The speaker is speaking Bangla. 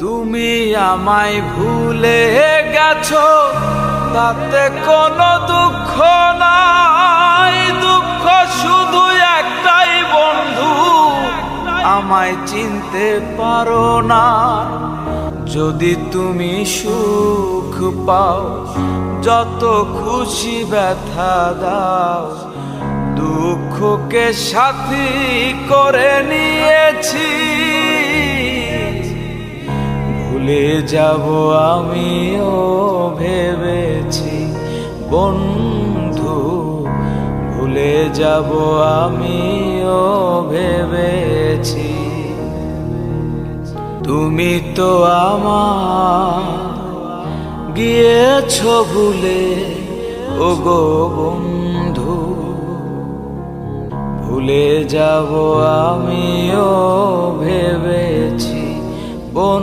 তুমি আমায় ভুলে গেছো, তাতে কোনো দুঃখ নাই। দুঃখ শুধু একটাই বন্ধু, আমায় চিনতে পারো না। যদি তুমি সুখ পাও, যত খুশি ব্যথা দাও, দুঃখকে সাথী করে নিয়েছি। ভুলে যাব আমিও ভেবেছি বন্ধু, ভুলে যাব আমিও ভেবেছি। তুমি তো আমার গিয়েছো ভুলে, ওগো বন্ধু, ভুলে যাব আমিও ভেবেছি বন্ধু।